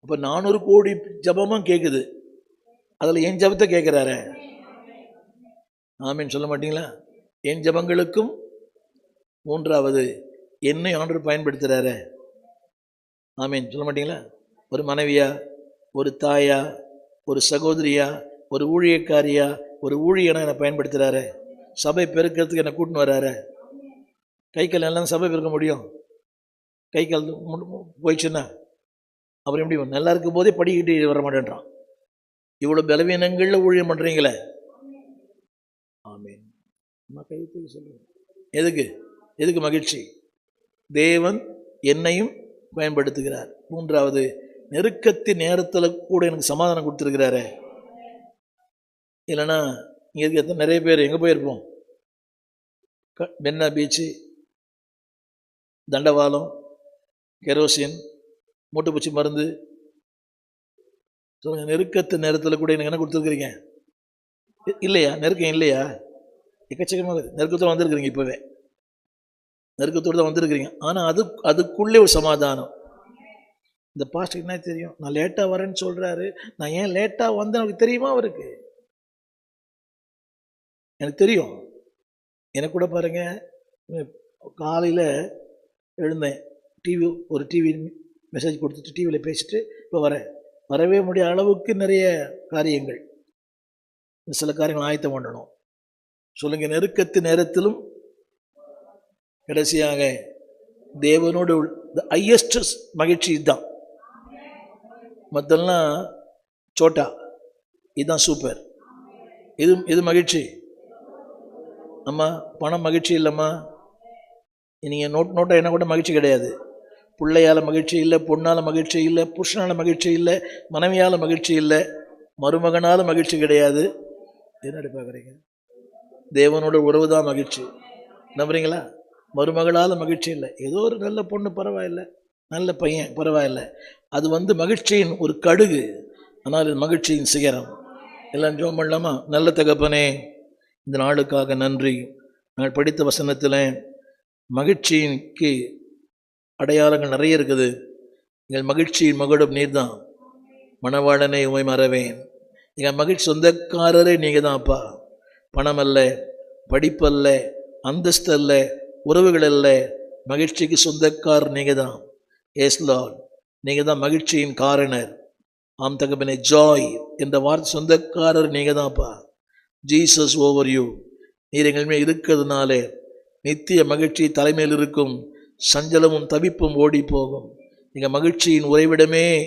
அப்போ 400 கோடி ஜபமும் கேட்குது, அதில் என் ஜபத்தை கேட்குறாரு. ஆமீன் சொல்ல மாட்டீங்களா? என் ஜபங்களுக்கும் மூன்றாவது என்னை ஆண்டவர் பயன்படுத்துகிறாரு. ஆமீன் சொல்ல மாட்டீங்களா? ஒரு மனைவியா, ஒரு தாயா, ஒரு சகோதரியா, ஒரு ஊழியக்காரியா, ஒரு ஊழியனை என்னை பயன்படுத்துகிறாரு. சபை பெருக்கிறதுக்கு என்னை கூட்டின்னு வர்றாரு. கை கால் எல்லாம் சபை பெருக்க முடியும்? கை கால் போயிடுச்சுன்னா அப்புறம் எப்படி? நல்லா இருக்கும் போதே படிக்கிட்டு வர மாட்டேன்றான். இவ்வளோ பலவீனங்களில் ஊழியம் பண்ணுறீங்களே. ஆமீன். சொல்லுங்க, எதுக்கு எதுக்கு மகிழ்ச்சி? தேவன் என்னையும் பயன்படுத்துகிறார். மூன்றாவது, நெருக்கத்தின் நேரத்தில் கூட எனக்கு சமாதானம் கொடுத்துருக்கிறாரு. இல்லைன்னா இங்கே நிறைய பேர் எங்கே போயிருப்போம்? பென்னா பீச்சு, தண்டவாளம், கெரோசின், மூட்டைப்பூச்சி மருந்து. சொல்லுங்க, நெருக்கத்து நேரத்தில் கூட எனக்கு என்ன கொடுத்துருக்குறீங்க? இல்லையா? நெருக்கம் இல்லையா? எக்கச்சக்கமாக நெருக்கத்தோடு வந்திருக்கிறீங்க. இப்போவே நெருக்கத்தோடு தான் வந்திருக்கிறீங்க. ஆனால் அதுக்குள்ளே ஒரு சமாதானம். இந்த பாஸ்டர் என்ன தெரியும், நான் லேட்டாக வரேன்னு சொல்கிறாரு, நான் ஏன் லேட்டாக வந்தேன் எனக்கு தெரியுமா? அவருக்கு எனக்கு தெரியும். எனக்கு கூட பாருங்க, காலையில் எழுந்தேன், ஒரு டிவி மெசேஜ் கொடுத்துட்டு டிவியில் பேசிட்டு இப்போ வரவே முடியாத அளவுக்கு நிறைய காரியங்கள், சில காரியங்கள் ஆயத்தம் பண்ணணும். சொல்லுங்க, நெருக்கத்து நேரத்திலும் கடைசியாக தேவனோடு ஹையஸ்ட் மகிழ்ச்சி இதுதான். மற்றெல்லாம் சோட்டா, இதுதான் சூப்பர். இது மகிழ்ச்சி. அம்மா பணம் மகிழ்ச்சி இல்லைம்மா. நீங்கள் நோட்டாக என்ன கூட மகிழ்ச்சி கிடையாது. பிள்ளையால் மகிழ்ச்சி இல்லை, பொண்ணால் மகிழ்ச்சி இல்லை, புருஷனால் மகிழ்ச்சி இல்லை, மனைவியால் மகிழ்ச்சி இல்லை, மருமகனால் மகிழ்ச்சி கிடையாது. என்னடி பார்க்குறீங்க? தேவனோட உறவு தான் மகிழ்ச்சி. நம்புறீங்களா? மருமகளால் மகிழ்ச்சி இல்லை. ஏதோ ஒரு நல்ல பொண்ணு பரவாயில்லை, நல்ல பையன் பரவாயில்லை, அது மகிழ்ச்சியின் ஒரு கடுகு, ஆனால் இது மகிழ்ச்சியின் சிகரம். எல்லாம் ஜெபம் பண்ணலாமா? நல்ல தகப்பனே, இந்த நாளுக்காக நன்றி. நான் படித்த வசனத்தில் மகிழ்ச்சிக்கு அடையாளங்கள் நிறைய இருக்குது. எங்கள் மகிழ்ச்சியின் மகுடம் நீர் தான். மணவாளனை உமை மறவேன். எங்கள் மகிழ்ச்சி சொந்தக்காரரே நீங்கள் தான் அப்பா. பணம் அல்ல, படிப்பல்ல, அந்தஸ்து அல்ல, உறவுகள் அல்ல, மகிழ்ச்சிக்கு சொந்தக்காரர் நீங்கள் தான். எஸ் லார்ட், நீங்கள் தான் மகிழ்ச்சியின் காரணர். ஆம் தகப்பனே, ஜாய் என்ற வார்த்தை சொந்தக்காரர் நீங்கள் தான்ப்பா. Jesus over you. நீர் எங்கள் மேல் இருக்கிறதுனாலே நித்திய மகிழ்ச்சி தலைமையில் இருக்கும், சஞ்சலமும் தவிப்பும் ஓடி போகும். எங்கள் மகிழ்ச்சியின் உறைவிடமே